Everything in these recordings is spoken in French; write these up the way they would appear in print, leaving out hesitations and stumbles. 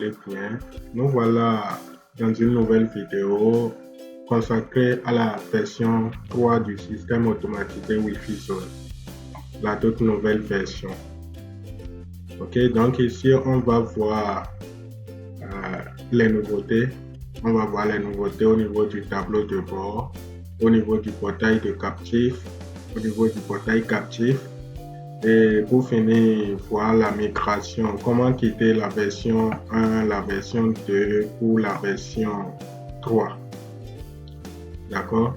allez bien. Nous voilà dans une nouvelle vidéo consacrée à la version 3 du système automatisé Wi-Fi Zone, la toute nouvelle version. Ok, donc ici on va voir les nouveautés. On va voir les nouveautés au niveau du tableau de bord, au niveau du portail de captif, au niveau du portail captif. Et pour finir, voir la migration, comment quitter la version 1, la version 2 ou la version 3. D'accord?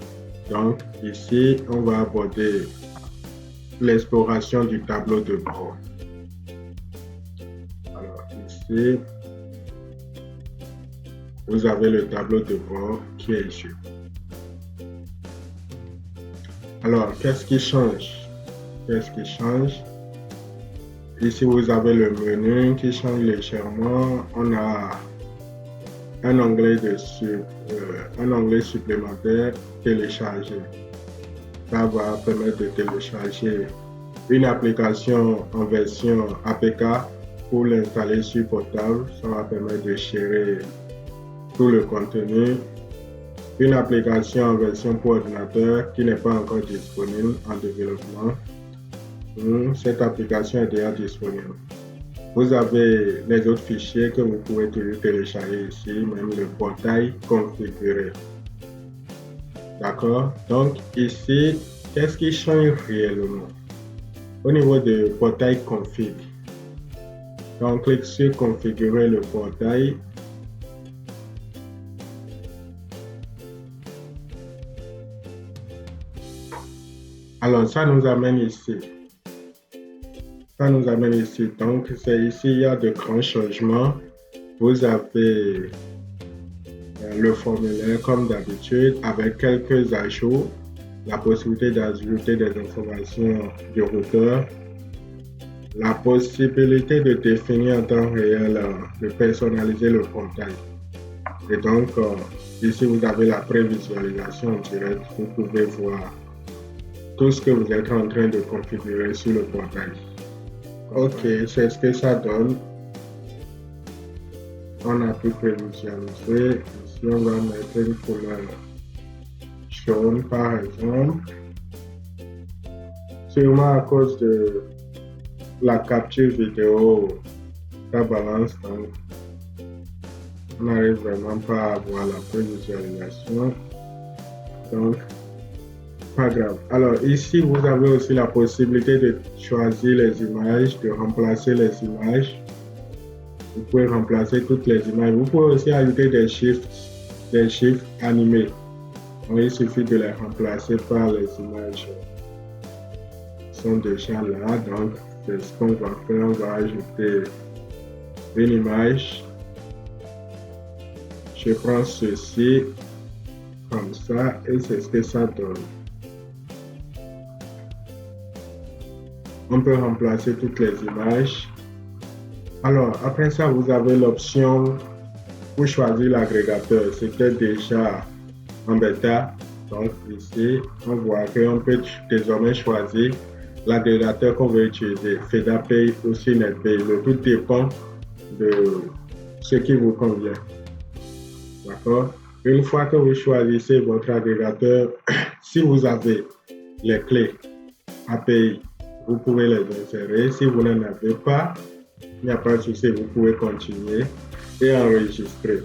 Donc ici, on va aborder l'exploration du tableau de bord. Alors ici, vous avez le tableau de bord qui est ici. Alors, qu'est-ce qui change? Qu'est-ce qui change? Ici, vous avez le menu qui change légèrement. On a un onglet supplémentaire, télécharger. Ça va permettre de télécharger une application en version APK pour l'installer sur portable. Ça va permettre de gérer tout le contenu. Une application en version pour ordinateur qui n'est pas encore disponible en développement. Cette application est déjà disponible. Vous avez les autres fichiers que vous pouvez toujours télécharger ici, même le portail configuré. D'accord? Donc ici, qu'est-ce qui change réellement? Au niveau du portail config, on clique sur configurer le portail. Alors ça nous amène ici. Donc c'est ici, il y a de grands changements. Vous avez le formulaire comme d'habitude avec quelques ajouts, la possibilité d'ajouter des informations du routeur, la possibilité de définir en temps réel, de personnaliser le portail. Et donc ici vous avez la prévisualisation en direct. Vous pouvez voir tout ce que vous êtes en train de configurer sur le portail. Ok, c'est ce que ça donne. On a pu prévisualiser. Ici, on va mettre une couleur jaune, par exemple. Sûrement à cause de la capture vidéo, ça balance. Donc, on n'arrive vraiment pas à voir la prévisualisation. Donc, pas grave. Alors ici, vous avez aussi la possibilité de choisir les images, de remplacer les images. Vous pouvez remplacer toutes les images. Vous pouvez aussi ajouter des chiffres animés. Donc, il suffit de les remplacer par les images qui sont déjà là. Donc, c'est ce qu'on va faire. On va ajouter une image. Je prends ceci comme ça et c'est ce que ça donne. On peut remplacer toutes les images. Alors, après ça, vous avez l'option pour choisir l'agrégateur. C'était déjà en bêta. Donc, ici, on voit qu'on peut désormais choisir l'agrégateur qu'on veut utiliser. FedaPay ou NetPay. Le tout dépend de ce qui vous convient. D'accord? Une fois que vous choisissez votre agrégateur, si vous avez les clés API, vous pouvez les insérer. Si vous n'en avez pas, il n'y a pas de souci, vous pouvez continuer et enregistrer.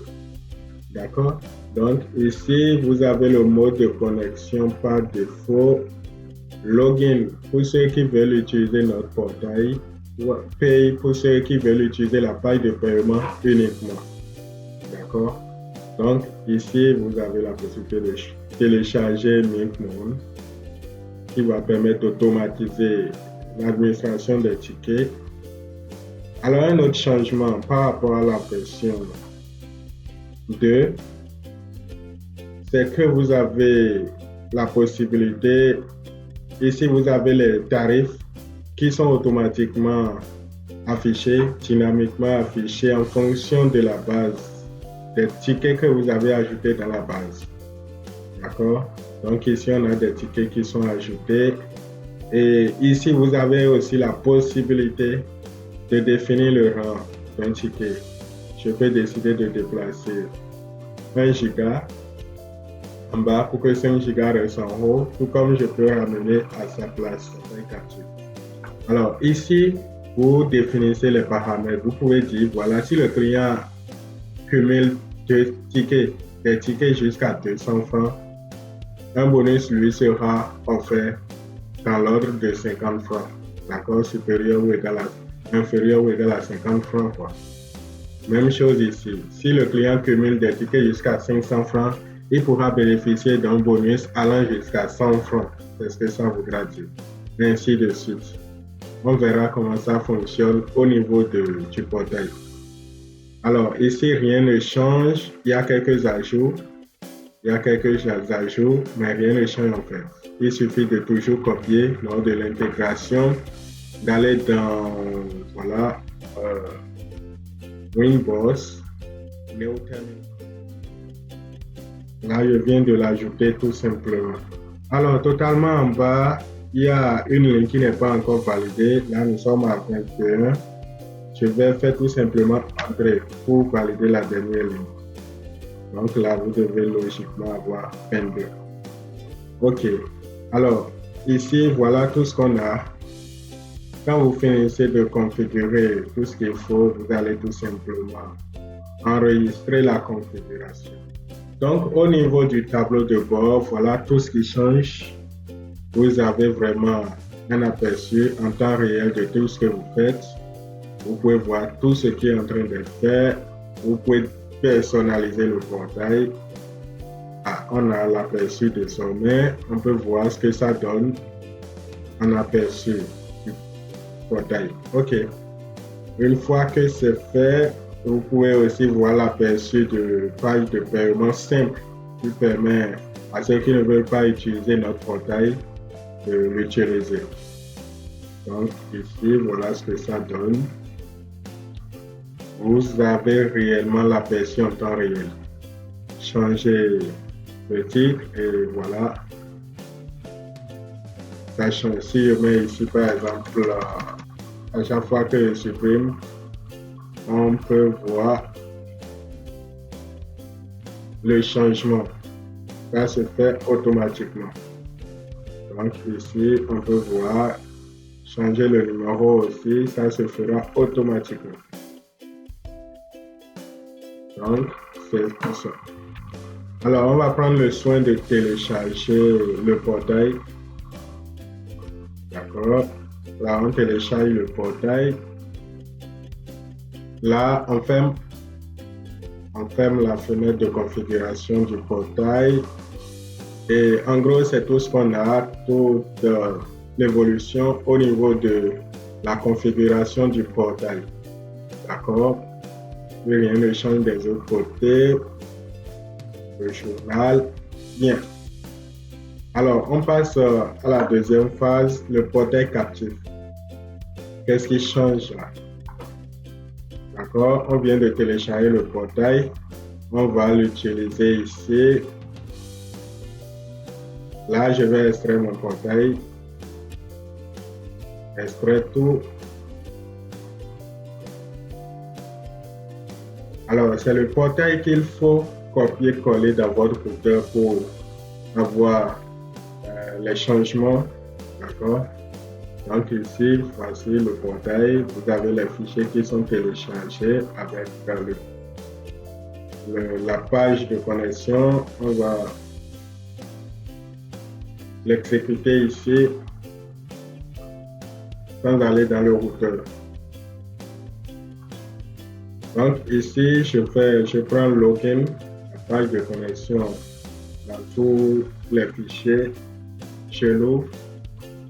D'accord? Donc ici, vous avez le mode de connexion par défaut. Login pour ceux qui veulent utiliser notre portail. Pay pour ceux qui veulent utiliser la page de paiement uniquement. D'accord? Donc ici, vous avez la possibilité de télécharger Mint qui va permettre d'automatiser l'administration des tickets. Alors un autre changement par rapport à la version 2, c'est que vous avez la possibilité, ici vous avez les tarifs qui sont automatiquement affichés, dynamiquement affichés en fonction de la base, des tickets que vous avez ajoutés dans la base. D'accord? Donc ici on a des tickets qui sont ajoutés. Et ici, vous avez aussi la possibilité de définir le rang d'un ticket. je peux décider de déplacer 1 giga en bas pour que 5 gigas reste en haut, tout comme je peux ramener à sa place certains captures. Alors ici, vous définissez les paramètres. Vous pouvez dire, voilà, si le client cumule des tickets jusqu'à 200 francs, un bonus lui sera offert dans l'ordre de 50 francs. D'accord, inférieur ou égal à 50 francs. Quoi. Même chose ici. Si le client cumule des tickets jusqu'à 500 francs, il pourra bénéficier d'un bonus allant jusqu'à 100 francs. C'est ce que ça voudra dire. Et ainsi de suite. On verra comment ça fonctionne au niveau du portail. Alors, ici, rien ne change. Il y a quelques ajouts. Mais rien ne change en fait. Il suffit de toujours copier lors de l'intégration, d'aller dans, voilà, Winboss, Neoterminal. Là, je viens de l'ajouter tout simplement. Alors, totalement en bas, il y a une ligne qui n'est pas encore validée. Là, nous sommes à 21. Je vais faire tout simplement entrer pour valider la dernière ligne. Donc là, vous devez logiquement avoir 22. OK. Alors, ici, voilà tout ce qu'on a. Quand vous finissez de configurer tout ce qu'il faut, vous allez tout simplement enregistrer la configuration. Donc, au niveau du tableau de bord, voilà tout ce qui change. Vous avez vraiment un aperçu en temps réel de tout ce que vous faites. Vous pouvez voir tout ce qui est en train d'être fait. Vous pouvez personnaliser le portail. On a l'aperçu désormais. On peut voir ce que ça donne en aperçu du portail. OK. Une fois que c'est fait, vous pouvez aussi voir l'aperçu de page de paiement simple qui permet à ceux qui ne veulent pas utiliser notre portail de l'utiliser. Donc ici, voilà ce que ça donne. Vous avez réellement l'aperçu en temps réel. Changez le titre et voilà. Ça change. Si je mets ici par exemple, à chaque fois que je supprime, on peut voir le changement. Ça se fait automatiquement. Donc ici, on peut voir changer le numéro aussi, ça se fera automatiquement. Donc, c'est tout ça. Alors, on va prendre le soin de télécharger le portail. D'accord. Là, on télécharge le portail. Là, on ferme la fenêtre de configuration du portail. Et en gros, c'est tout ce qu'on a, toute l'évolution au niveau de la configuration du portail. D'accord? Rien ne change des autres côtés. Le journal. Bien. Alors, on passe à la deuxième phase, le portail captif. Qu'est-ce qui change là? D'accord? On vient de télécharger le portail. On va l'utiliser ici. Là, je vais extraire mon portail. Extraire tout. Alors, c'est le portail qu'il faut copier-coller dans votre routeur pour avoir les changements. D'accord? Donc ici, voici le portail. Vous avez les fichiers qui sont téléchargés avec la page de connexion. On va l'exécuter ici sans aller dans le routeur. Donc ici, je prends login, la page de connexion dans tous les fichiers. Je l'ouvre.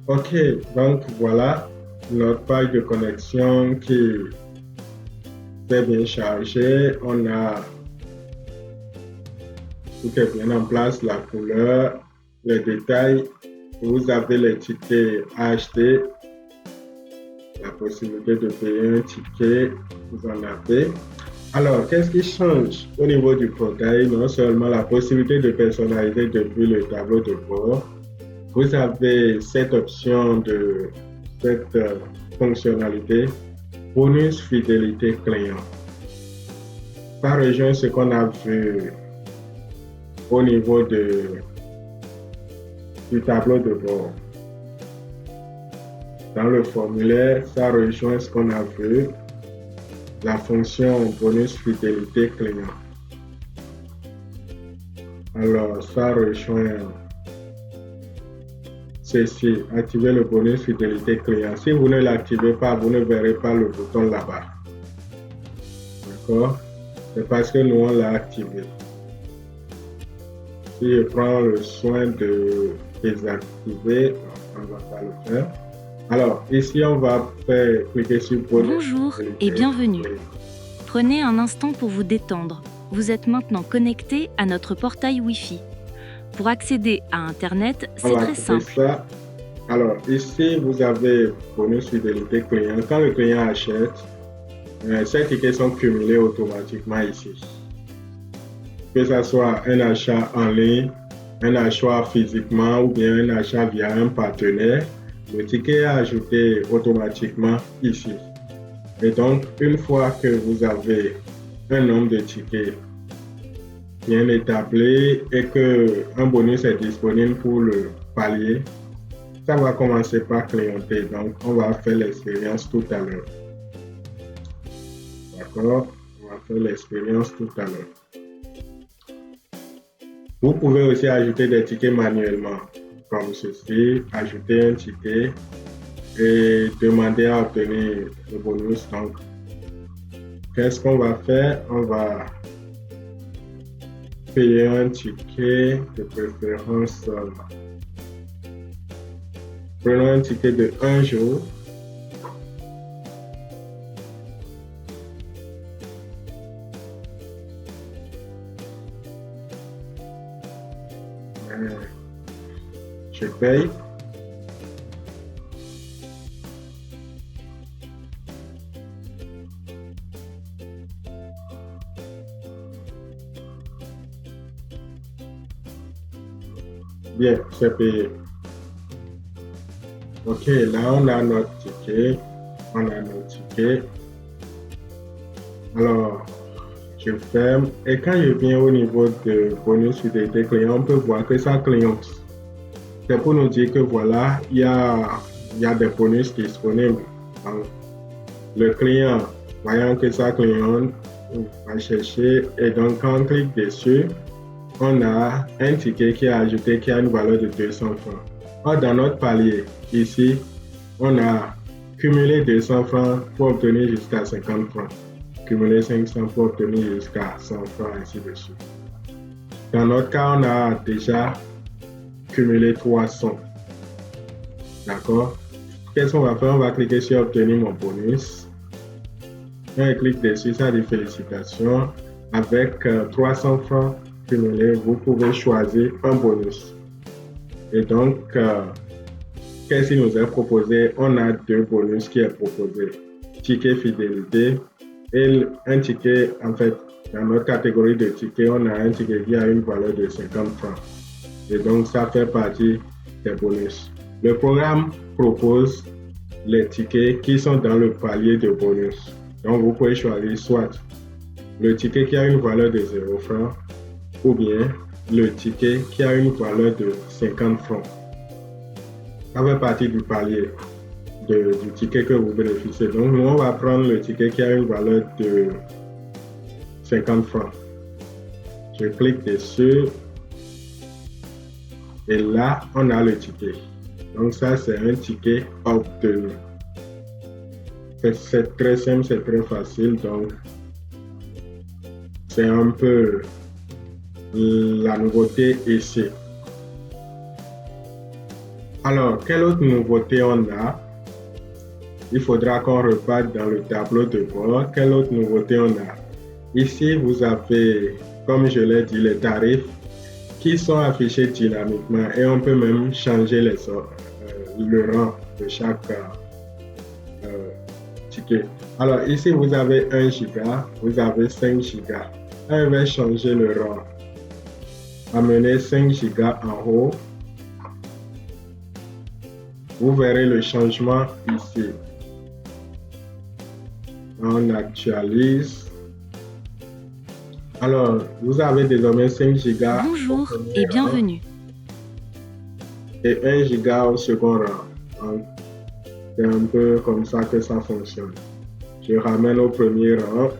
OK, donc voilà notre page de connexion qui est bien chargée. On a tout est bien en place, la couleur, les détails. Vous avez les tickets à acheter, la possibilité de payer un ticket, vous en avez. Alors, qu'est-ce qui change au niveau du portail? Non seulement la possibilité de personnaliser depuis le tableau de bord, vous avez cette option de cette fonctionnalité bonus fidélité client. Ça rejoint ce qu'on a vu au niveau du tableau de bord. Dans le formulaire, ça rejoint ce qu'on a vu, la fonction bonus fidélité client. Alors, ça rejoint ceci, activer le bonus fidélité client. Si vous ne l'activez pas, vous ne verrez pas le bouton là-bas. D'accord? C'est parce que nous, on l'a activé. Si je prends le soin de désactiver, on ne va pas le faire. Alors, ici, on va cliquer sur bonus. Bonjour et bienvenue. Prenez un instant pour vous détendre. Vous êtes maintenant connecté à notre portail Wi-Fi. Pour accéder à Internet, c'est très simple. Ça. Alors, ici, vous avez bonus fidélité client. Quand le client achète, ces tickets sont cumulés automatiquement ici. Que ce soit un achat en ligne, un achat physiquement ou bien un achat via un partenaire, le ticket est ajouté automatiquement ici. Et donc, une fois que vous avez un nombre de tickets bien établi et qu'un bonus est disponible pour le palier, ça va commencer par clienter. Donc, on va faire l'expérience tout à l'heure. D'accord? On va faire l'expérience tout à l'heure. Vous pouvez aussi ajouter des tickets manuellement, comme ceci, ajouter un ticket et demander à obtenir le bonus. Donc, qu'est-ce qu'on va faire? On va payer un ticket de préférence. Prenons un ticket de 1 jour. Je paye. Bien, c'est payé. Ok, là on a notre ticket. Alors, je ferme. Et quand je viens au niveau de bonus fidélité client, on peut voir que ça clignote. C'est pour nous dire que voilà, il y a des bonus disponibles. Donc, le client, voyant que ça clignote, va chercher. Et donc, quand on clique dessus, on a un ticket qui est ajouté qui a une valeur de 200 francs. Or, dans notre palier, ici, on a cumulé 200 francs pour obtenir jusqu'à 50 francs. Cumulé 500 pour obtenir jusqu'à 100 francs, ainsi de suite. Dans notre cas, on a déjà cumulé 300. D'accord? Qu'est-ce qu'on va faire? On va cliquer sur obtenir mon bonus. Quand on clique dessus, ça dit félicitations. Avec 300 francs cumulés, vous pouvez choisir un bonus. Et donc, qu'est-ce qui nous est proposé? On a 2 bonus qui est proposé. Ticket fidélité et un ticket, en fait, dans notre catégorie de tickets, on a un ticket qui a une valeur de 50 francs. Et donc, ça fait partie des bonus. Le programme propose les tickets qui sont dans le palier de bonus. Donc, vous pouvez choisir soit le ticket qui a une valeur de 0 francs ou bien le ticket qui a une valeur de 50 francs. Ça fait partie du palier du ticket que vous bénéficiez. Donc, nous, on va prendre le ticket qui a une valeur de 50 francs. Je clique dessus. Et là, on a le ticket. Donc, ça, c'est un ticket obtenu. C'est très simple, c'est très facile. Donc, c'est un peu la nouveauté ici. Alors, quelle autre nouveauté on a? Il faudra qu'on reparte dans le tableau de bord. Quelle autre nouveauté on a? Ici, vous avez, comme je l'ai dit, les tarifs qui sont affichés dynamiquement et on peut même changer le rang de chaque ticket. Alors ici, vous avez 1 giga, vous avez 5 gigas. On va changer le rang. Amener 5 gigas en haut. Vous verrez le changement ici. On actualise. Alors, vous avez désormais 5 gigas Bonjour et bienvenue. Et 1 giga au second rang. Donc, c'est un peu comme ça que ça fonctionne. Je ramène au premier rang.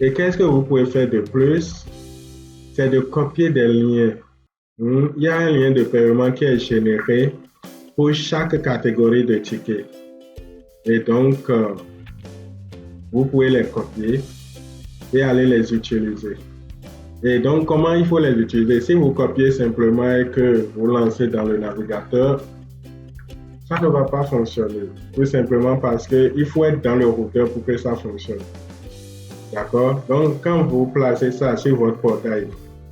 Et qu'est-ce que vous pouvez faire de plus? C'est de copier des liens. Il y a un lien de paiement qui est généré pour chaque catégorie de tickets. Et donc, vous pouvez les copier et aller les utiliser. Et donc, comment il faut les utiliser? Si vous copiez simplement et que vous lancez dans le navigateur, ça ne va pas fonctionner. Tout simplement parce qu'il faut être dans le routeur pour que ça fonctionne. D'accord? Donc, quand vous placez ça sur votre portail,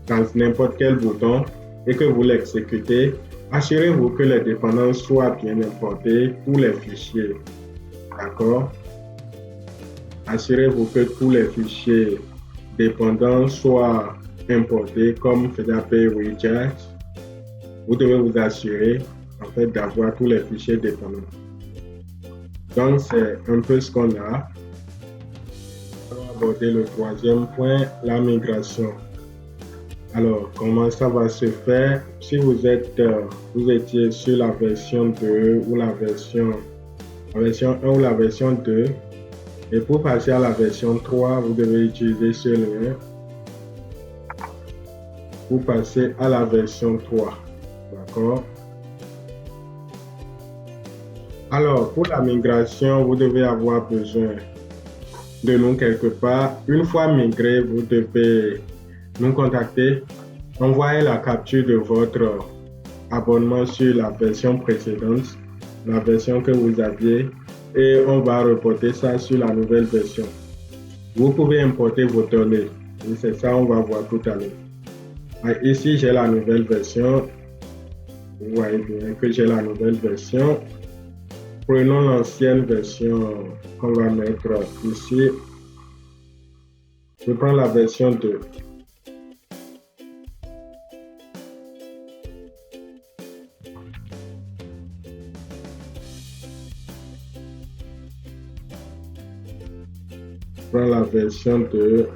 dans n'importe quel bouton, et que vous l'exécutez, assurez-vous que les dépendances soient bien importées, tous les fichiers. D'accord? Assurez-vous que tous les fichiers dépendants soient importés comme FedAP Widget. Vous devez vous assurer en fait d'avoir tous les fichiers dépendants. Donc c'est un peu ce qu'on a. On va aborder le troisième point, la migration. Alors, comment ça va se faire? Si vous étiez sur la version 2 ou la version 1 ou la version 2, et pour passer à la version 3, vous devez utiliser ce lien pour passer à la version 3. D'accord? Alors, pour la migration, vous devez avoir besoin de nous quelque part. Une fois migré, vous devez nous contacter, envoyer la capture de votre abonnement sur la version précédente, la version que vous aviez, et on va reporter ça sur la nouvelle version. Vous pouvez importer vos données. Et c'est ça, on va voir tout à l'heure. Ici, j'ai la nouvelle version. Vous voyez bien que j'ai la nouvelle version. Prenons l'ancienne version qu'on va mettre ici. Je prends la version 2. Je prends la version 2.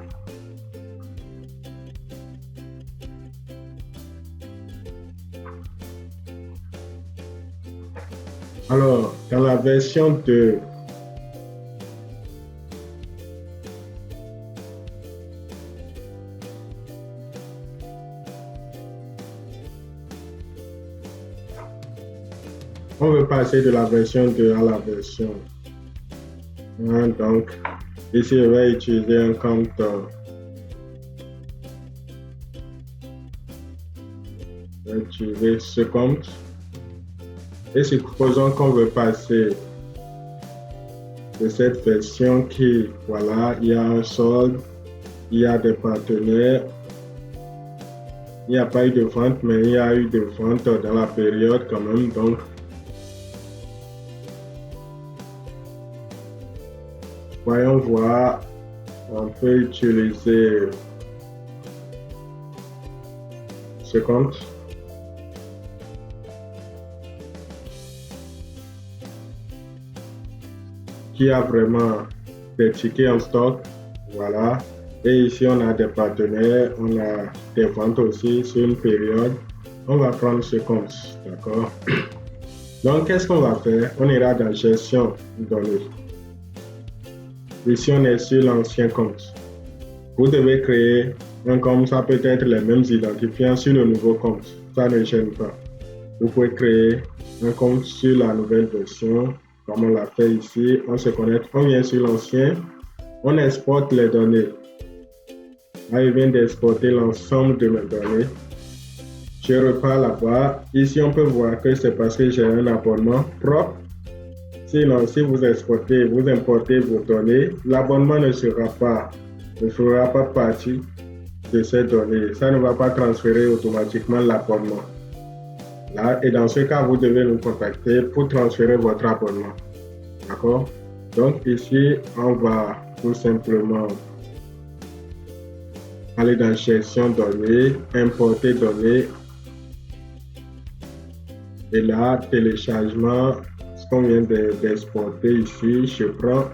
Alors, dans la version 2, on veut passer de la version 2 à la version 1. Donc, ici, je vais utiliser un compte. Je vais utiliser ce compte. Et supposons qu'on veut passer de cette version qui, voilà, il y a un solde, il y a des partenaires, il n'y a pas eu de vente, mais il y a eu de vente dans la période quand même. Donc, voyons voir, on peut utiliser ce compte. Qui a vraiment des tickets en stock, voilà. Et ici, on a des partenaires, on a des ventes aussi sur une période. On va prendre ce compte, d'accord? Donc, qu'est-ce qu'on va faire? On ira dans gestion de données. Ici, on est sur l'ancien compte. Vous devez créer un compte, ça peut être les mêmes identifiants sur le nouveau compte. Ça ne gêne pas. Vous pouvez créer un compte sur la nouvelle version. Comme on l'a fait ici, on se connecte, on vient sur l'ancien, on exporte les données. Là, je viens d'exporter l'ensemble de mes données. Je repars là-bas. Ici, on peut voir que c'est parce que j'ai un abonnement propre. Sinon, si vous exportez, vous importez vos données, l'abonnement ne fera pas partie de ces données. Ça ne va pas transférer automatiquement l'abonnement. Là, et dans ce cas, vous devez nous contacter pour transférer votre abonnement. D'accord? Donc ici, on va tout simplement aller dans gestion données, importer données. Et là, téléchargement, ce qu'on vient d'exporter ici, je prends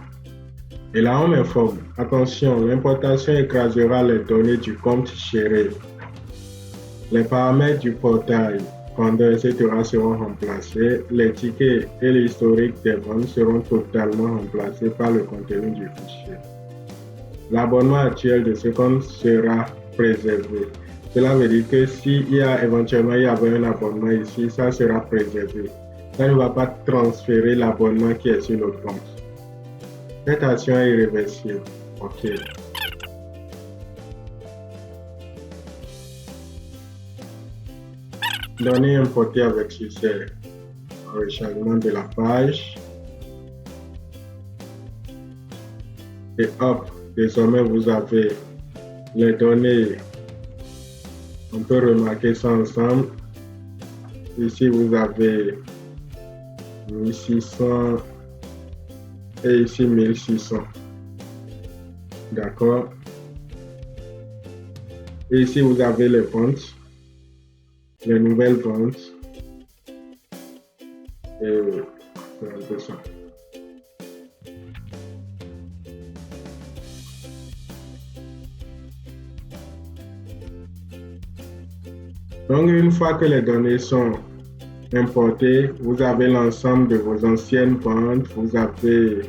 Et là, on m'informe, attention, l'importation écrasera les données du compte géré. Les paramètres du portail, vendeur, etc. seront remplacés. Les tickets et l'historique des ventes seront totalement remplacés par le contenu du fichier. L'abonnement actuel de ce compte sera préservé. Cela veut dire que s'il y a éventuellement un abonnement ici, ça sera préservé. Ça ne va pas transférer l'abonnement qui est sur notre compte. Cette action est irréversible. OK. Données importées avec succès. Rechargement de la page. Et hop, désormais vous avez les données. On peut remarquer ça ensemble. Ici vous avez 1600 et ici 1600. D'accord. Et ici vous avez les ventes, les nouvelles ventes. Et c'est un peu ça. Donc, une fois que les données sont importées, vous avez l'ensemble de vos anciennes ventes, vous avez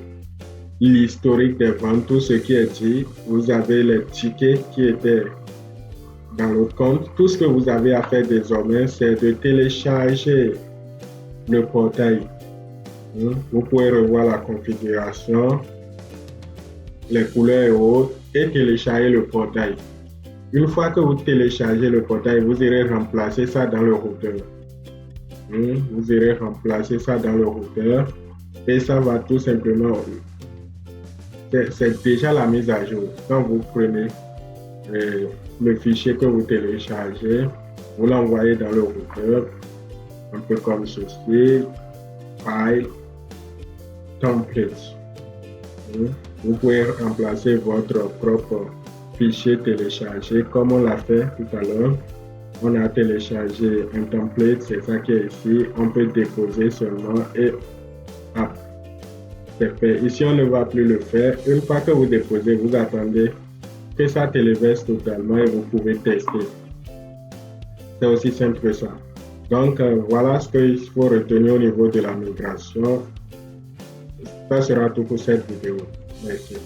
l'historique des ventes, tout ce qui est dit, vous avez les tickets qui étaient dans l'autre compte. Tout ce que vous avez à faire désormais, c'est de télécharger le portail. Vous pouvez revoir la configuration, les couleurs et autres, et télécharger le portail. Une fois que vous téléchargez le portail, vous irez remplacer ça dans le routeur. Vous irez remplacer ça dans le routeur et ça va tout simplement... C'est déjà la mise à jour. Quand vous prenez le fichier que vous téléchargez, vous l'envoyez dans le routeur, un peu comme ceci, File, Template. Vous pouvez remplacer votre propre fichier téléchargé comme on l'a fait tout à l'heure. On a téléchargé un template, c'est ça qui est ici. On peut déposer seulement et c'est fait. Ici, on ne va plus le faire. Une fois que vous déposez, vous attendez que ça téléverse totalement et vous pouvez tester. C'est aussi simple que ça. Donc, voilà ce qu'il faut retenir au niveau de la migration. Ça sera tout pour cette vidéo. Merci.